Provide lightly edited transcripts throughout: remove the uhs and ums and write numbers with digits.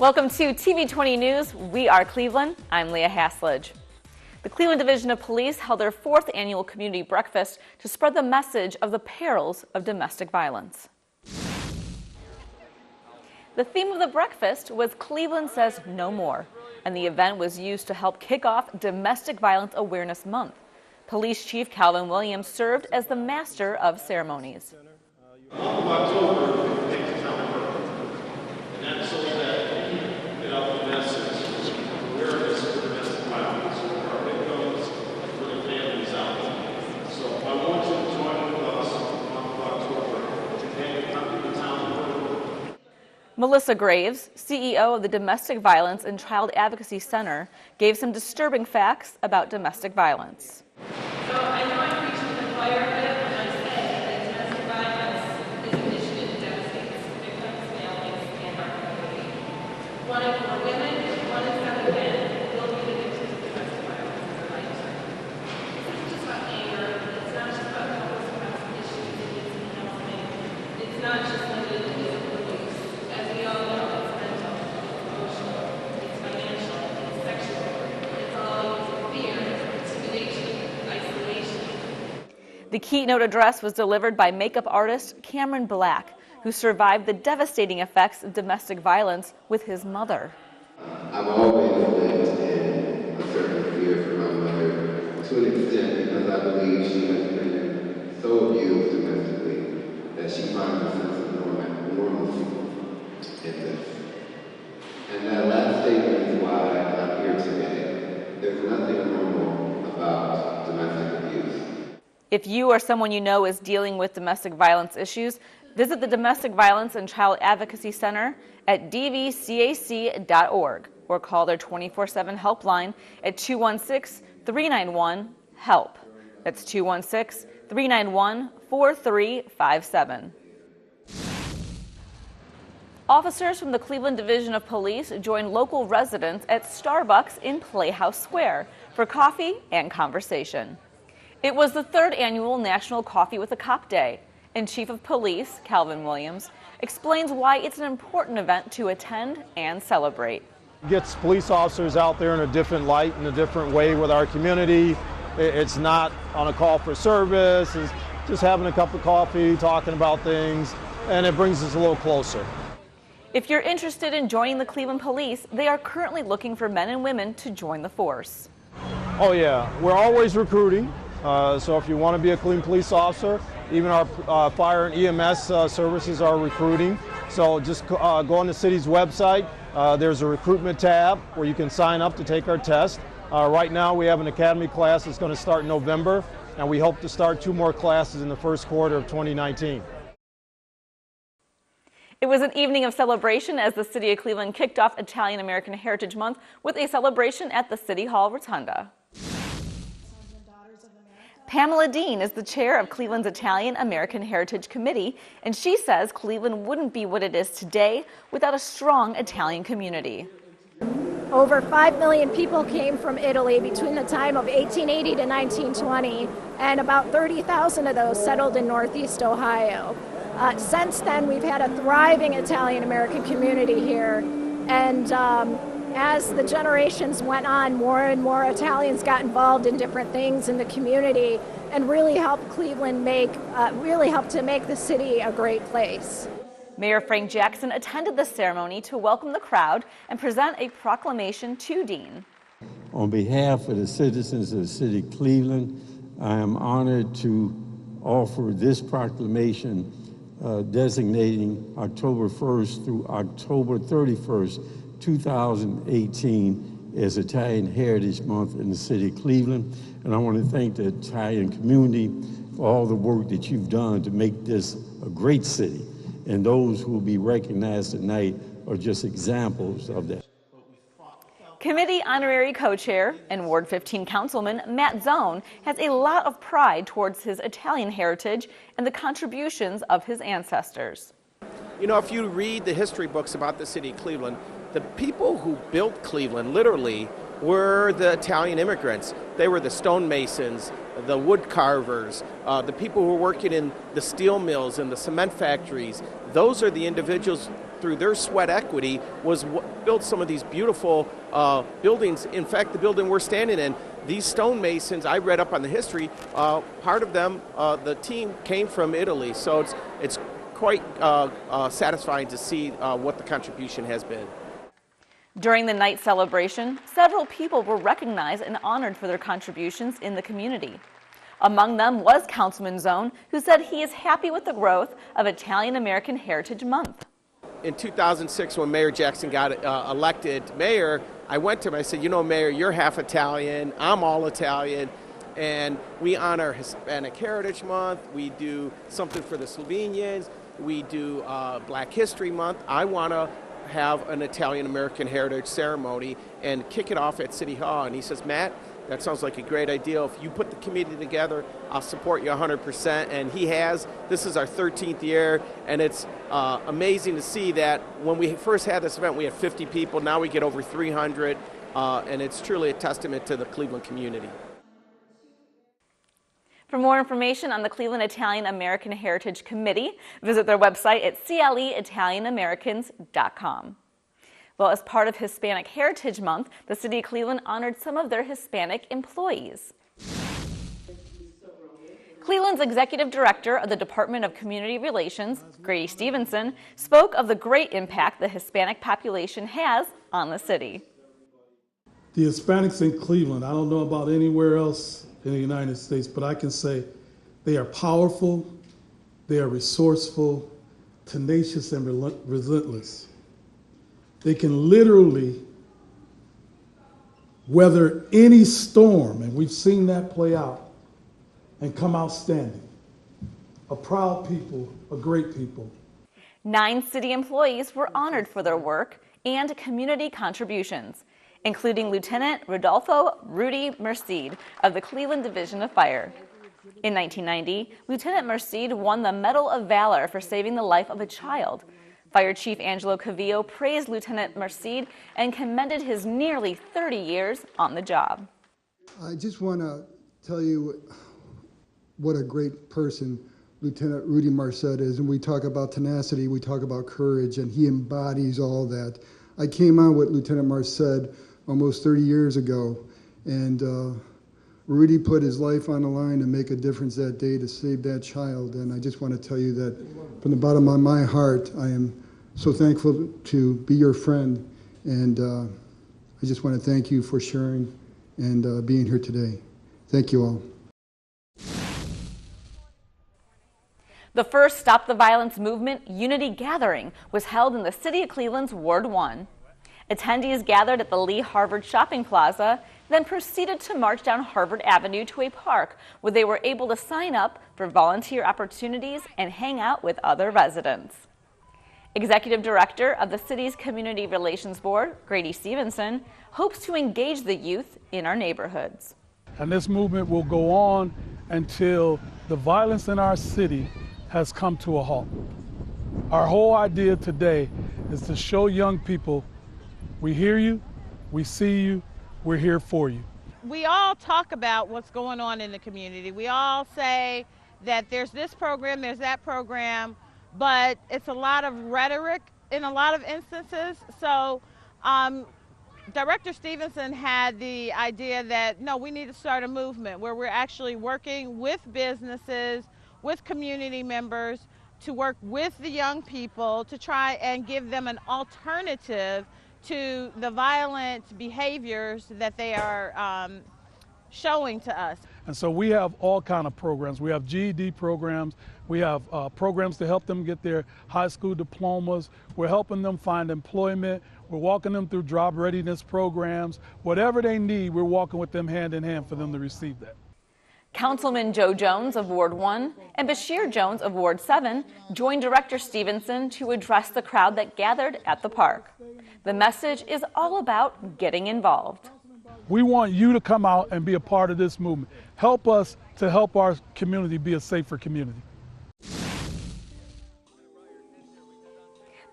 Welcome to TV20 News. We are Cleveland. I'm Leah Haslage. The Cleveland Division of Police held their 4th annual community breakfast to spread the message of the perils of domestic violence. The theme of the breakfast was Cleveland Says No More, and the event was used to help kick off Domestic Violence Awareness Month. Police Chief Calvin Williams served as the master of ceremonies. Melissa Graves, CEO of the Domestic Violence and Child Advocacy Center, gave some disturbing facts about domestic violence. So I know I'm preaching to the choir a bit when I say that domestic violence is an issue that devastates victims, families, and our community. 1 in 4 women, 1 in 7 men will be the victims of domestic violence in their lifetime. This isn't just about anger. It's not just about couples who have some issues and need some counseling. It's not just limited to physical abuse. As we all know, it's mental, it's emotional, it's financial, it's sexual. It's all fear, intimidation, isolation. The keynote address was delivered by makeup artist Cameron Black, who survived the devastating effects of domestic violence with his mother. I've always lived in a certain fear for my mother, to an extent because I believe she has been so abused domestically that she finds a sense of normalcy in this. And that last statement is why I'm here today. There's nothing normal about domestic abuse. If you or someone you know is dealing with domestic violence issues, visit the Domestic Violence and Child Advocacy Center at dvcac.org or call their 24/7 helpline at 216-391-HELP. That's 216-391-4357. Officers from the Cleveland Division of Police joined local residents at Starbucks in Playhouse Square for coffee and conversation. It was the 3rd annual National Coffee with a Cop Day, and Chief of Police Calvin Williams explains why it's an important event to attend and celebrate. It gets police officers out there in a different light, in a different way with our community. It's not on a call for service, it's just having a cup of coffee, talking about things, and it brings us a little closer. If you're interested in joining the Cleveland Police, they are currently looking for men and women to join the force. Oh yeah, we're always recruiting, so if you want to be a Cleveland police officer, even our fire and EMS services are recruiting. So just go on the city's website. There's a recruitment tab where you can sign up to take our test. Right now we have an academy class that's going to start in November, and we hope to start 2 more classes in the first quarter of 2019. It was an evening of celebration as the City of Cleveland kicked off Italian American Heritage Month with a celebration at the City Hall Rotunda. Pamela Dean is the chair of Cleveland's Italian American Heritage Committee, and she says Cleveland wouldn't be what it is today without a strong Italian community. Over 5 million people came from Italy between the time of 1880 to 1920, and about 30,000 of those settled in Northeast Ohio. Since then, we've had a thriving Italian American community here, and as the generations went on, more and more Italians got involved in different things in the community and really helped Cleveland helped to make the city a great place. Mayor Frank Jackson attended the ceremony to welcome the crowd and present a proclamation to Dean. On behalf of the citizens of the city of Cleveland, I am honored to offer this proclamation designating October 1st through October 31st, 2018 as Italian Heritage Month in the city of Cleveland. And I want to thank the Italian community for all the work that you've done to make this a great city. And those who will be recognized tonight are just examples of that. Committee Honorary Co-Chair and Ward 15 Councilman Matt Zone has a lot of pride towards his Italian heritage and the contributions of his ancestors. You know, if you read the history books about the city of Cleveland, the people who built Cleveland literally were the Italian immigrants. They were the stonemasons, the wood carvers, the people who are working in the steel mills and the cement factories. Those are the individuals, through their sweat equity, was what built some of these beautiful buildings. In fact, the building we're standing in, these stonemasons, I read up on the history, part of them, the team came from Italy. So it's quite satisfying to see what the contribution has been. During the night celebration, several people were recognized and honored for their contributions in the community. Among them was Councilman Zone, who said he is happy with the growth of Italian American Heritage Month. In 2006, when Mayor Jackson got elected mayor, I went to him, I said, you know, Mayor, you're half Italian, I'm all Italian, and we honor Hispanic Heritage Month, we do something for the Slovenians, we do Black History Month. I want to have an Italian American Heritage ceremony and kick it off at City Hall. And he says, Matt, that sounds like a great idea. If you put the committee together, I'll support you 100%. And he has. This is our 13th year, and it's amazing to see that when we first had this event, we had 50 people. Now we get over 300, and it's truly a testament to the Cleveland community. For more information on the Cleveland Italian American Heritage Committee, visit their website at cleitalianamericans.com. Well, as part of Hispanic Heritage Month, the City of Cleveland honored some of their Hispanic employees. Cleveland's Executive Director of the Department of Community Relations, Grady Stevenson, spoke of the great impact the Hispanic population has on the city. The Hispanics in Cleveland, I don't know about anywhere else in the United States, but I can say they are powerful, they are resourceful, tenacious, and relentless. They can literally weather any storm, and we've seen that play out, and come out standing. A proud people, a great people. 9 city employees were honored for their work and community contributions, including Lieutenant Rodolfo Rudy Merced of the Cleveland Division of Fire. In 1990, Lieutenant Merced won the Medal of Valor for saving the life of a child. Fire Chief Angelo Cavillo praised Lieutenant Merced and commended his nearly 30 years on the job. I just want to tell you what a great person Lieutenant Rudy Merced is. And we talk about tenacity, we talk about courage, and he embodies all that. I came on with Lieutenant Merced almost 30 years ago, and Rudy put his life on the line to make a difference that day to save that child. And I just want to tell you that from the bottom of my heart, I am so thankful to be your friend, and I just want to thank you for sharing and being here today. Thank you all. The first Stop the Violence Movement Unity Gathering was held in the City of Cleveland's Ward 1. Attendees gathered at the Lee Harvard Shopping Plaza, then proceeded to march down Harvard Avenue to a park where they were able to sign up for volunteer opportunities and hang out with other residents. Executive Director of the city's Community Relations Board, Grady Stevenson, hopes to engage the youth in our neighborhoods. And this movement will go on until the violence in our city has come to a halt. Our whole idea today is to show young people we hear you, we see you, we're here for you. We all talk about what's going on in the community. We all say that there's this program, there's that program, but it's a lot of rhetoric in a lot of instances. So Director Stevenson had the idea that, no, we need to start a movement where we're actually working with businesses, with community members, to work with the young people to try and give them an alternative to the violent behaviors that they are showing to us. And so we have all kind of programs. We have GED programs. We have programs to help them get their high school diplomas. We're helping them find employment. We're walking them through job readiness programs. Whatever they need, we're walking with them hand in hand for them to receive that. Councilman Joe Jones of Ward 1 and Bashir Jones of Ward 7 joined Director Stevenson to address the crowd that gathered at the park. The message is all about getting involved. We want you to come out and be a part of this movement. Help us to help our community be a safer community.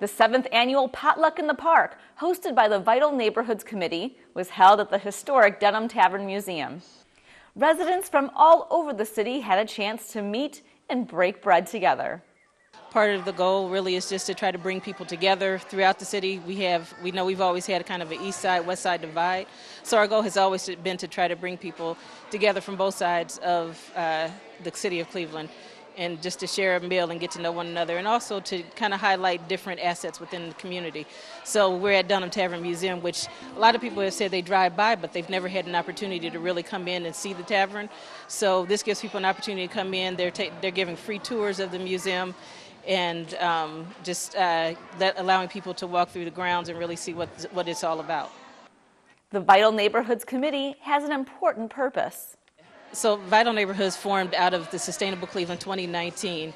The 7th annual Potluck in the Park, hosted by the Vital Neighborhoods Committee, was held at the historic Denham Tavern Museum. Residents from all over the city had a chance to meet and break bread together. Part of the goal really is just to try to bring people together throughout the city. We know we've always had a kind of an east side, west side divide. So our goal has always been to try to bring people together from both sides of the city of Cleveland, and just to share a meal and get to know one another, and also to kind of highlight different assets within the community. So we're at Dunham Tavern Museum, which a lot of people have said they drive by, but they've never had an opportunity to really come in and see the tavern. So this gives people an opportunity to come in. They're giving free tours of the museum, and allowing people to walk through the grounds and really see what it's all about. The Vital Neighborhoods Committee has an important purpose. So Vital Neighborhoods formed out of the Sustainable Cleveland 2019,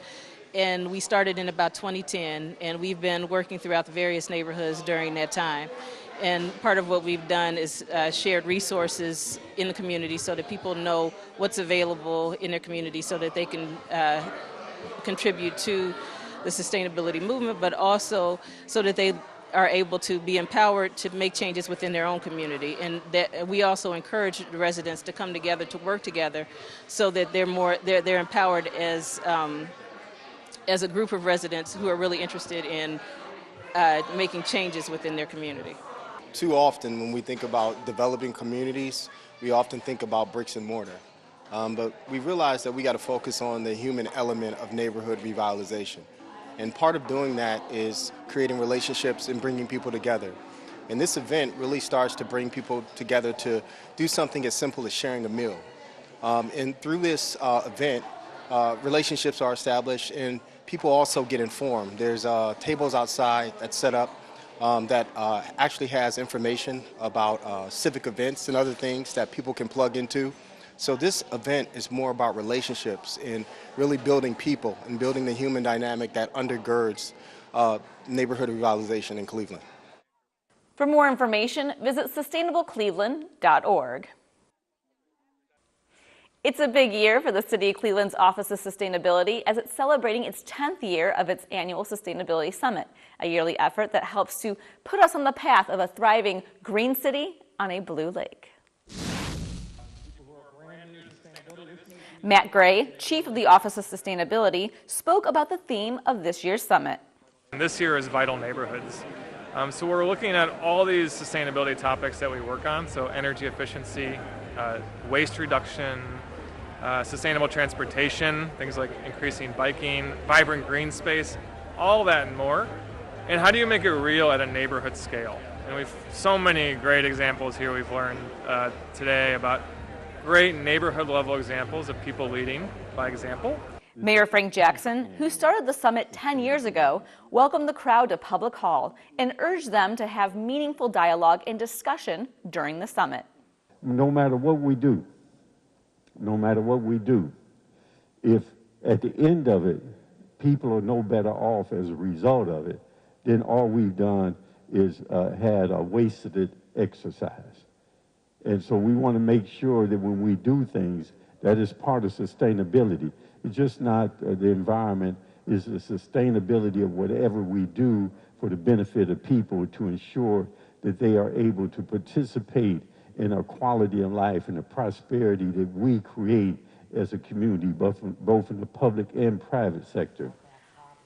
and we started in about 2010, and we've been working throughout the various neighborhoods during that time. And part of what we've done is shared resources in the community so that people know what's available in their community so that they can contribute to the sustainability movement, but also so that they are able to be empowered to make changes within their own community. And that we also encourage the residents to come together, to work together, so that they're empowered as a group of residents who are really interested in making changes within their community. Too often when we think about developing communities, we often think about bricks and mortar. But we realize that we got to focus on the human element of neighborhood revitalization. And part of doing that is creating relationships and bringing people together. And this event really starts to bring people together to do something as simple as sharing a meal. And through this event, relationships are established and people also get informed. There's tables outside that's set up that actually has information about civic events and other things that people can plug into. So this event is more about relationships and really building people and building the human dynamic that undergirds neighborhood revitalization in Cleveland. For more information, visit sustainablecleveland.org. It's a big year for the City of Cleveland's Office of Sustainability as it's celebrating its 10th year of its annual Sustainability Summit, a yearly effort that helps to put us on the path of a thriving green city on a blue lake. Matt Gray, Chief of the Office of Sustainability, spoke about the theme of this year's summit. This year is Vital Neighborhoods. So we're looking at all these sustainability topics that we work on, so energy efficiency, waste reduction, sustainable transportation, things like increasing biking, vibrant green space, all that and more. And how do you make it real at a neighborhood scale? And we've so many great examples here we've learned today about great neighborhood level examples of people leading by example. Mayor Frank Jackson, who started the summit 10 years ago, welcomed the crowd to Public Hall and urged them to have meaningful dialogue and discussion during the summit. No matter what we do, if at the end of it, people are no better off as a result of it, then all we've done is had a wasted exercise. And so we want to make sure that when we do things, that is part of sustainability. It's just not the environment, it's the sustainability of whatever we do for the benefit of people to ensure that they are able to participate in a quality of life and the prosperity that we create as a community, both in the public and private sector.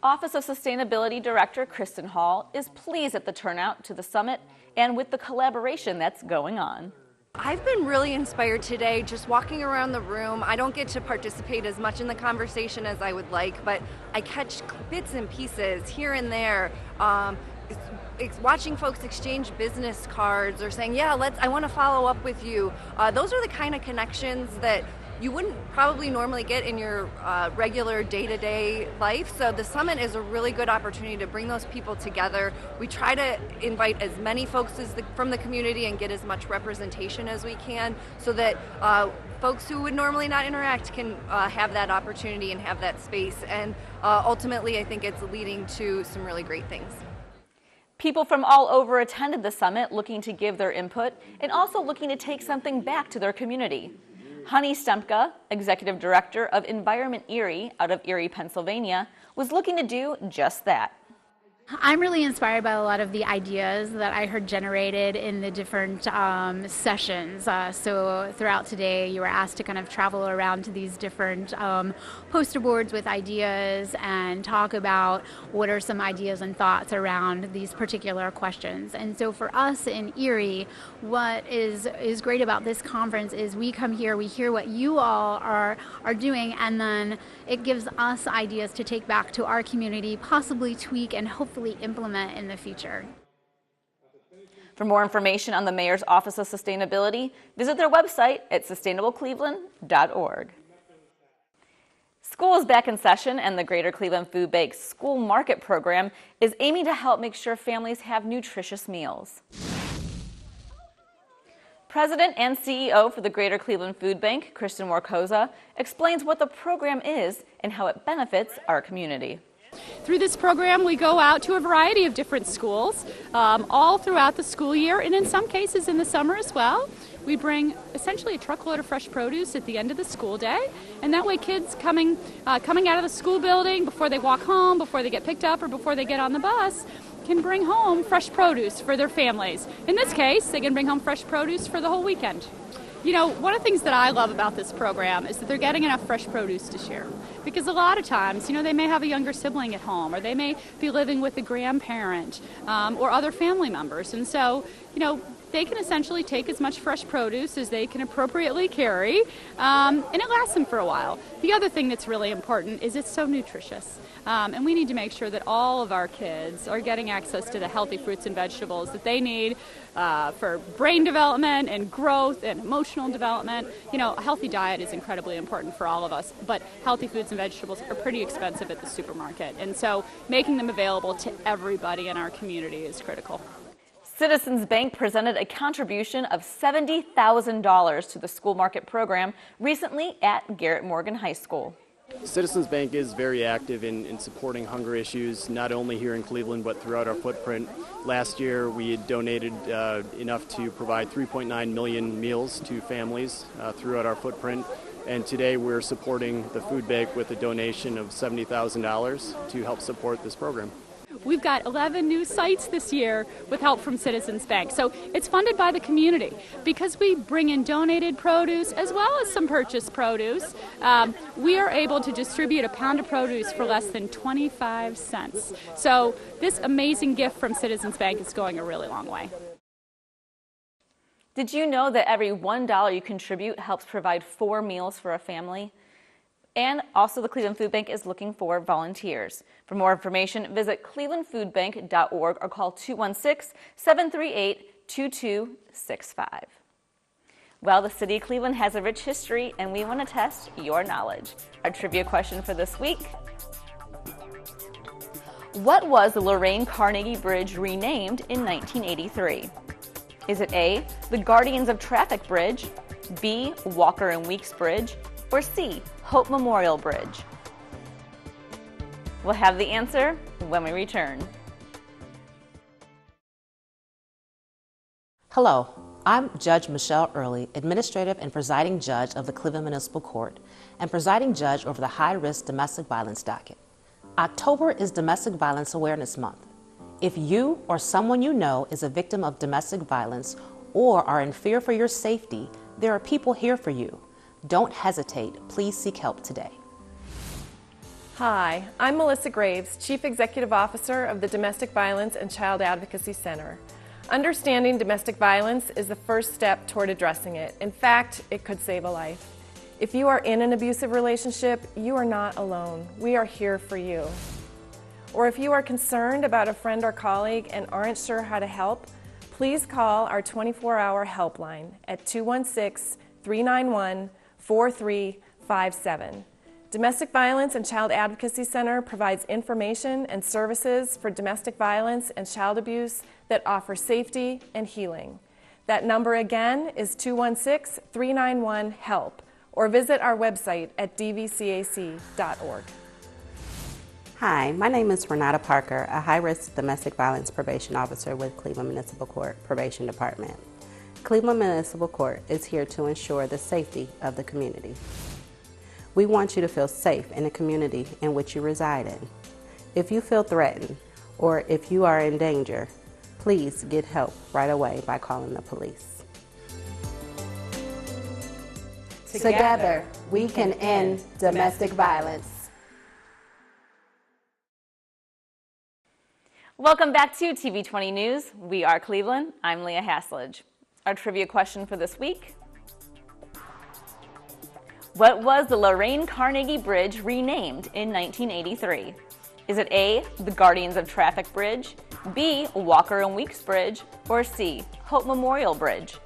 Office of Sustainability Director Kristen Hall is pleased at the turnout to the summit and with the collaboration that's going on. I've been really inspired today just walking around the room. I don't get to participate as much in the conversation as I would like, but I catch bits and pieces here and there. Watching folks exchange business cards or saying, yeah, I want to follow up with you. Those are the kind of connections that you wouldn't probably normally get in your regular day-to-day life. So the summit is a really good opportunity to bring those people together. We try to invite as many folks from the community and get as much representation as we can so that folks who would normally not interact can have that opportunity and have that space. And ultimately, I think it's leading to some really great things. People from all over attended the summit looking to give their input and also looking to take something back to their community. Honey Stempka, Executive Director of Environment Erie out of Erie, Pennsylvania, was looking to do just that. I'm really inspired by a lot of the ideas that I heard generated in the different sessions. So throughout today, you were asked to kind of travel around to these different poster boards with ideas and talk about what are some ideas and thoughts around these particular questions. And so for us in Erie, what is great about this conference is we come here, we hear what you all are doing, and then it gives us ideas to take back to our community, possibly tweak and hopefully implement in the future. For more information on the Mayor's Office of Sustainability, visit their website at sustainablecleveland.org. School is back in session, and the Greater Cleveland Food Bank's School Market Program is aiming to help make sure families have nutritious meals. President and CEO for the Greater Cleveland Food Bank, Kristen Warkoza, explains what the program is and how it benefits our community. Through this program, we go out to a variety of different schools all throughout the school year, and in some cases in the summer as well. We bring essentially a truckload of fresh produce at the end of the school day, and that way kids coming out of the school building before they walk home, before they get picked up, or before they get on the bus, can bring home fresh produce for their families. In this case, they can bring home fresh produce for the whole weekend. You know, one of the things that I love about this program is that they're getting enough fresh produce to share. Because a lot of times, you know, they may have a younger sibling at home, or they may be living with a grandparent or other family members. And so, you know, they can essentially take as much fresh produce as they can appropriately carry, and it lasts them for a while. The other thing that's really important is it's so nutritious. And we need to make sure that all of our kids are getting access to the healthy fruits and vegetables that they need for brain development and growth and emotional development. You know, a healthy diet is incredibly important for all of us, but healthy foods and vegetables are pretty expensive at the supermarket. And so making them available to everybody in our community is critical. Citizens Bank presented a contribution of $70,000 to the school market program recently at Garrett Morgan High School. Citizens Bank is very active in supporting hunger issues, not only here in Cleveland, but throughout our footprint. Last year, we had donated enough to provide 3.9 million meals to families throughout our footprint. And today, we're supporting the food bank with a donation of $70,000 to help support this program. We've got 11 new sites this year with help from Citizens Bank. So it's funded by the community. Because we bring in donated produce as well as some purchased produce, we are able to distribute a pound of produce for less than 25 cents. So this amazing gift from Citizens Bank is going a really long way. Did you know that every $1 you contribute helps provide 4 meals for a family? And also the Cleveland Food Bank is looking for volunteers. For more information, visit clevelandfoodbank.org or call 216-738-2265. Well, the city of Cleveland has a rich history, and we want to test your knowledge. Our trivia question for this week: what was the Lorraine Carnegie Bridge renamed in 1983? Is it A, the Guardians of Traffic Bridge, B, Walker and Weeks Bridge, or C, Hope Memorial Bridge? We'll have the answer when we return. Hello, I'm Judge Michelle Early, Administrative and Presiding Judge of the Cleveland Municipal Court and Presiding Judge over the High-Risk Domestic Violence Docket. October is Domestic Violence Awareness Month. If you or someone you know is a victim of domestic violence or are in fear for your safety, there are people here for you. Don't hesitate. Please seek help today. Hi, I'm Melissa Graves, Chief Executive Officer of the Domestic Violence and Child Advocacy Center. Understanding domestic violence is the first step toward addressing it. In fact, it could save a life. If you are in an abusive relationship, you are not alone. We are here for you. Or if you are concerned about a friend or colleague and aren't sure how to help, please call our 24-hour helpline at 216-391-4357. Domestic Violence and Child Advocacy Center provides information and services for domestic violence and child abuse that offer safety and healing. That number again is 216-391-HELP, or visit our website at dvcac.org. Hi, my name is Renata Parker, a high-risk domestic violence probation officer with Cleveland Municipal Court Probation Department. Cleveland Municipal Court is here to ensure the safety of the community. We want you to feel safe in the community in which you reside in. If you feel threatened or if you are in danger, please get help right away by calling the police. Together, we can end domestic violence. Welcome back to TV20 News. We are Cleveland. I'm Leah Hasledge. Our trivia question for this week: what was the Lorraine Carnegie Bridge renamed in 1983? Is it A, the Guardians of Traffic Bridge, B, Walker and Weeks Bridge, or C, Hope Memorial Bridge?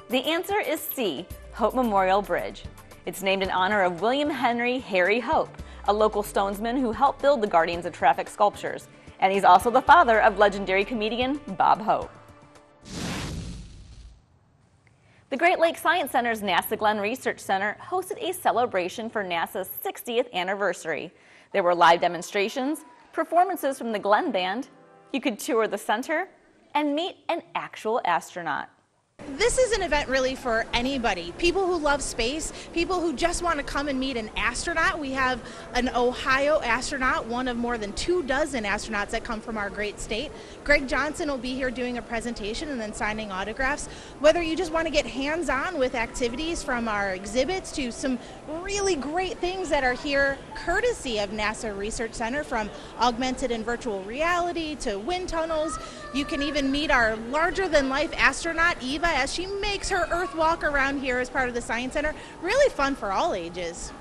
The answer is C, Hope Memorial Bridge. It's named in honor of William Henry Harry Hope, a local stonesman who helped build the Guardians of Traffic sculptures. And he's also the father of legendary comedian Bob Hope. The Great Lakes Science Center's NASA Glenn Research Center hosted a celebration for NASA's 60th anniversary. There were live demonstrations, performances from the Glenn Band, you could tour the center, and meet an actual astronaut. This is an event really for anybody, people who love space, people who just want to come and meet an astronaut. We have an Ohio astronaut, one of more than 24 astronauts that come from our great state. Greg Johnson will be here doing a presentation and then signing autographs. Whether you just want to get hands-on with activities from our exhibits to some really great things that are here courtesy of NASA Research Center, from augmented and virtual reality to wind tunnels. You can even meet our larger-than-life astronaut, Eva, as she makes her Earth walk around here as part of the Science Center. Really fun for all ages.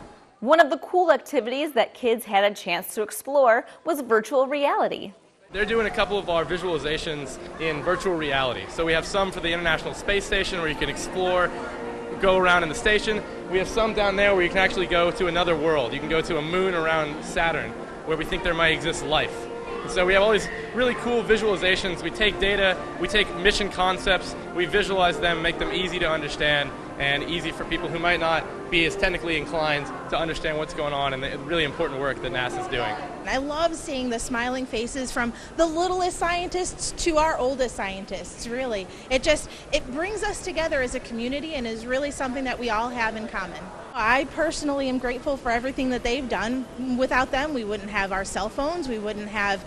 One of the cool activities that kids had a chance to explore was virtual reality. They're doing a couple of our visualizations in virtual reality. So we have some for the International Space Station where you can explore, go around in the station. We have some down there where you can actually go to another world. You can go to a moon around Saturn where we think there might exist life. So we have all these really cool visualizations. We take data, we take mission concepts, we visualize them, make them easy to understand and easy for people who might not be as technically inclined to understand what's going on and the really important work that NASA's doing. I love seeing the smiling faces from the littlest scientists to our oldest scientists, really. It brings us together as a community and is really something that we all have in common. I personally am grateful for everything that they've done. Without them, we wouldn't have our cell phones, we wouldn't have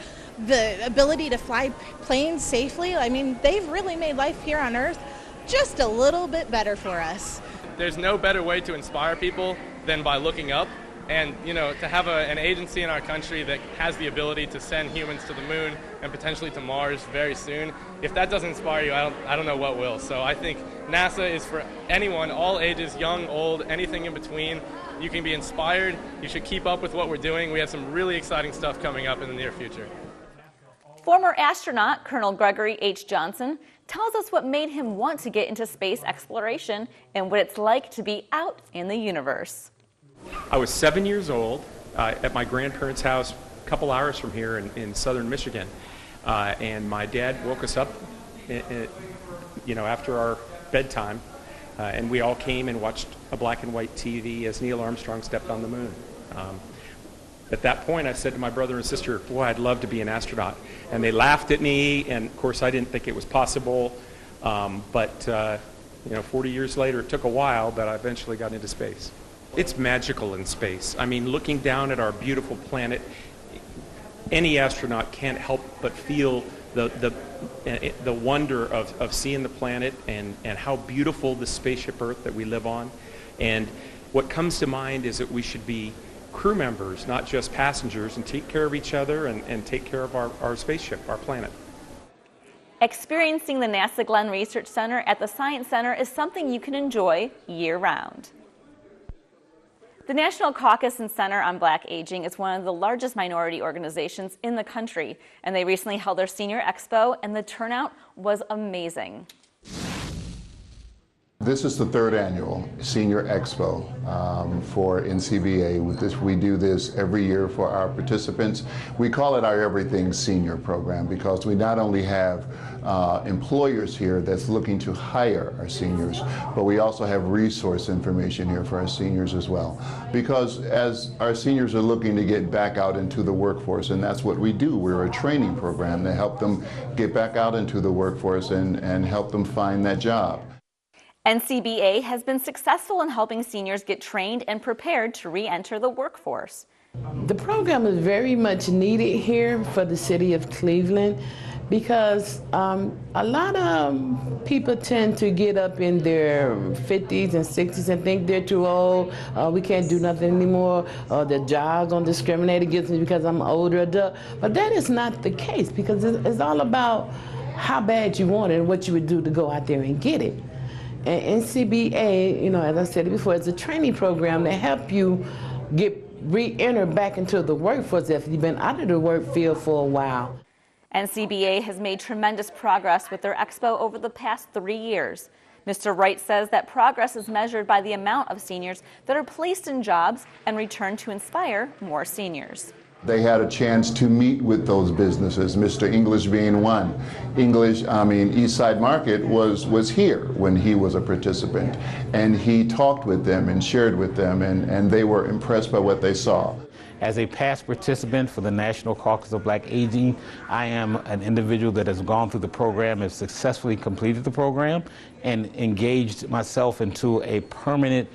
the ability to fly planes safely. I mean, they've really made life here on Earth just a little bit better for us. There's no better way to inspire people than by looking up. And, you know, to have an agency in our country that has the ability to send humans to the moon and potentially to Mars very soon, if that doesn't inspire you, I don't know what will. So I think NASA is for anyone, all ages, young, old, anything in between. You can be inspired. You should keep up with what we're doing. We have some really exciting stuff coming up in the near future. Former astronaut Colonel Gregory H. Johnson tells us what made him want to get into space exploration and what it's like to be out in the universe. I was 7 years old at my grandparents' house a couple hours from here in southern Michigan, and my dad woke us up after our bedtime, and we all came and watched a black and white TV as Neil Armstrong stepped on the moon. At that point I said to my brother and sister, boy, I'd love to be an astronaut. And they laughed at me, and of course I didn't think it was possible, but 40 years later, it took a while, but I eventually got into space. It's magical in space. I mean, looking down at our beautiful planet, any astronaut can't help but feel the wonder of seeing the planet and how beautiful the spaceship Earth that we live on. And what comes to mind is that we should be crew members, not just passengers, and take care of each other and take care of our spaceship, our planet. Experiencing the NASA Glenn Research Center at the Science Center is something you can enjoy year-round. The National Caucus and Center on Black Aging is one of the largest minority organizations in the country, and they recently held their Senior Expo, and the turnout was amazing. This is the third annual Senior Expo for NCBA. We do this every year for our participants. We call it our Everything Senior program because we not only have employers here that's looking to hire our seniors, but we also have resource information here for our seniors as well. Because as our seniors are looking to get back out into the workforce, and that's what we do, we're a training program to help them get back out into the workforce and help them find that job. NCBA has been successful in helping seniors get trained and prepared to re-enter the workforce. The program is very much needed here for the city of Cleveland because a lot of people tend to get up in their 50s and 60s and think they're too old, we can't do nothing anymore, the job gonna discriminate against me because I'm older adult. But that is not the case because it's all about how bad you want it and what you would do to go out there and get it. And NCBA, you know, as I said before, it's a training program that help you re-enter back into the workforce if you've been out of the work field for a while. NCBA has made tremendous progress with their expo over the past 3 years. Mr. Wright says that progress is measured by the amount of seniors that are placed in jobs and return to inspire more seniors. They had a chance to meet with those businesses, Mr. English being one. East Side Market was here when he was a participant, and he talked with them and shared with them, and they were impressed by what they saw. As a past participant for the National Caucus of Black Aging, I am an individual that has gone through the program and successfully completed the program and engaged myself into a permanent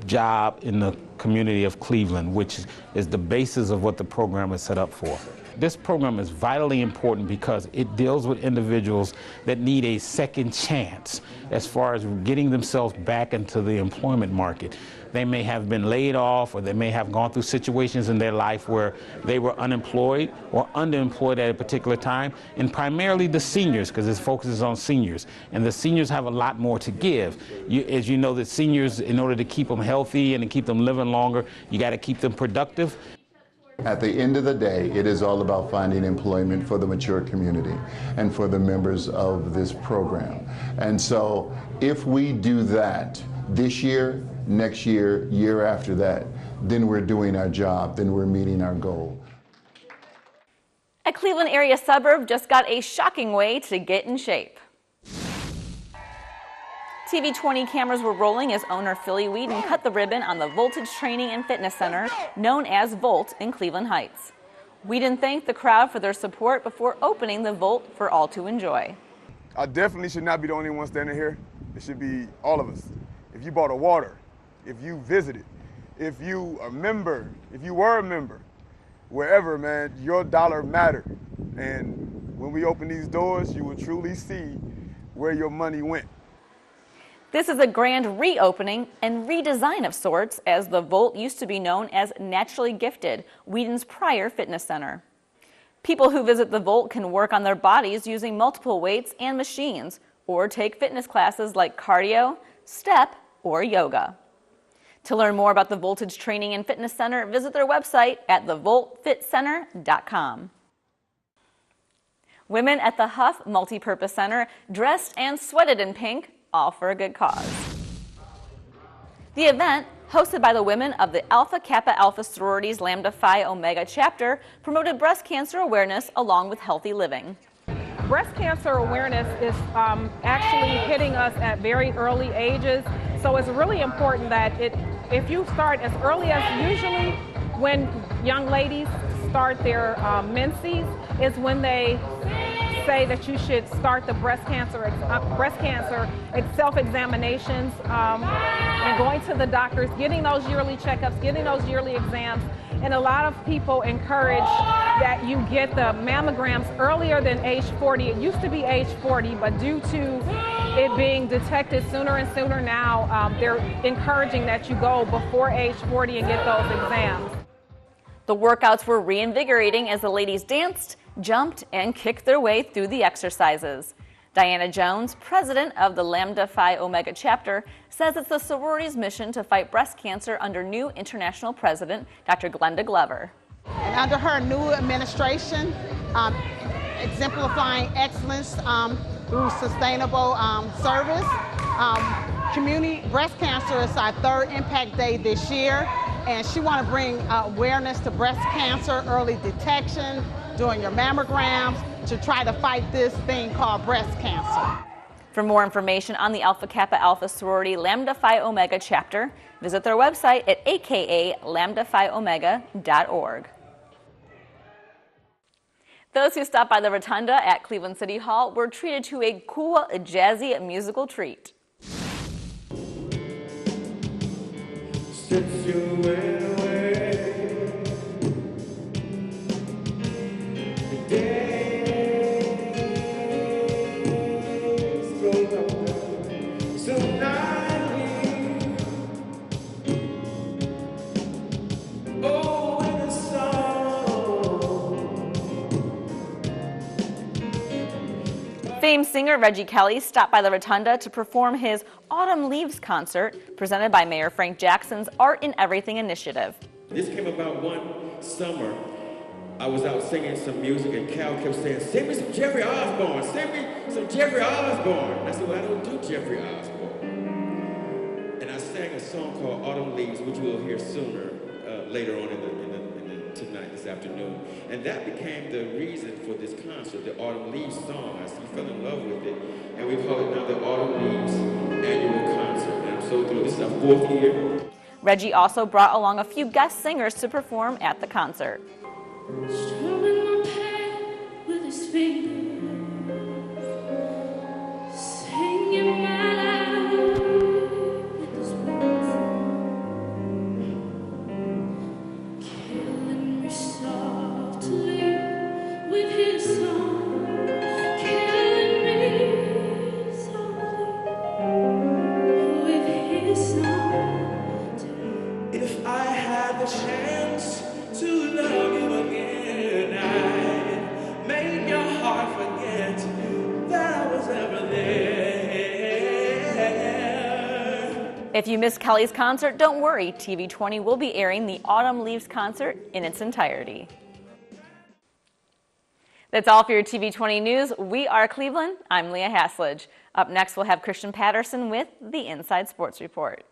job in the community of Cleveland, which is the basis of what the program is set up for. This program is vitally important because it deals with individuals that need a second chance as far as getting themselves back into the employment market. They may have been laid off, or they may have gone through situations in their life where they were unemployed or underemployed at a particular time, and primarily the seniors, because it focuses on seniors. And the seniors have a lot more to give. As you know, the seniors, in order to keep them healthy and to keep them living longer, you got to keep them productive. At the end of the day, it is all about finding employment for the mature community and for the members of this program. And so if we do that this year, next year, year after that, then we're doing our job, then we're meeting our goal. A Cleveland area suburb just got a shocking way to get in shape. TV20 cameras were rolling as owner Philly Whedon cut the ribbon on the Voltage Training and Fitness Center, known as Volt in Cleveland Heights. Whedon thanked the crowd for their support before opening the Volt for all to enjoy. I definitely should not be the only one standing here. It should be all of us. If you bought a water, if you visited, if you a member, if you were a member, wherever, man, your dollar mattered. And when we open these doors, you will truly see where your money went. This is a grand reopening and redesign of sorts, as the Volt used to be known as Naturally Gifted, Whedon's prior fitness center. People who visit the Volt can work on their bodies using multiple weights and machines, or take fitness classes like cardio, step, or yoga. To learn more about the Voltage Training and Fitness Center, visit their website at thevoltfitcenter.com. Women at the Huff Multipurpose Center dressed and sweated in pink, all for a good cause. The event, hosted by the women of the Alpha Kappa Alpha sorority's Lambda Phi Omega chapter, promoted breast cancer awareness along with healthy living. Breast cancer awareness is actually hitting us at very early ages, so it's really important that if you start as early as usually when young ladies start their menses is when they say that you should start the breast cancer self-examinations and going to the doctors, getting those yearly checkups, getting those yearly exams. And a lot of people encourage that you get the mammograms earlier than age 40. It used to be age 40, but due to it being detected sooner and sooner now, they're encouraging that you go before age 40 and get those exams. The workouts were reinvigorating as the ladies danced, jumped, and kicked their way through the exercises. Diana Jones, president of the Lambda Phi Omega chapter, says it's the sorority's mission to fight breast cancer under new international president, Dr. Glenda Glover. And under her new administration, exemplifying excellence through sustainable service. Community breast cancer is our third Impact Day this year, and she wants to bring awareness to breast cancer, early detection, doing your mammograms, to try to fight this thing called breast cancer. For more information on the Alpha Kappa Alpha sorority Lambda Phi Omega chapter, visit their website at aka-lambdaphiomega.org. Those who stopped by the Rotunda at Cleveland City Hall were treated to a cool, jazzy musical treat. Strips you away, Famed singer Reggie Kelly stopped by the Rotunda to perform his Autumn Leaves concert, presented by Mayor Frank Jackson's Art in Everything initiative. This came about one summer. I was out singing some music and Cal kept saying, "Sing me some Jeffrey Osborne, sing me some Jeffrey Osborne." And I said, "Well, I don't do Jeffrey Osborne." And I sang a song called Autumn Leaves, which we'll hear sooner, later on tonight, this afternoon. And that became the reason for this concert, the Autumn Leaves song. I fell in love with it. And we call it now the Autumn Leaves Annual Concert. And I'm so thrilled. This is our 4th year. Reggie also brought along a few guest singers to perform at the concert. Strumming my pain with his fingers, singing my life with his words, killing me softly with his song, killing me softly with his song. If I had the chance to love you again, I'd make your heart forget that I was ever there. If you missed Kelly's concert, don't worry. TV20 will be airing the Autumn Leaves concert in its entirety. That's all for your TV20 news. We are Cleveland. I'm Leah Haslage. Up next, we'll have Christian Patterson with the Inside Sports Report.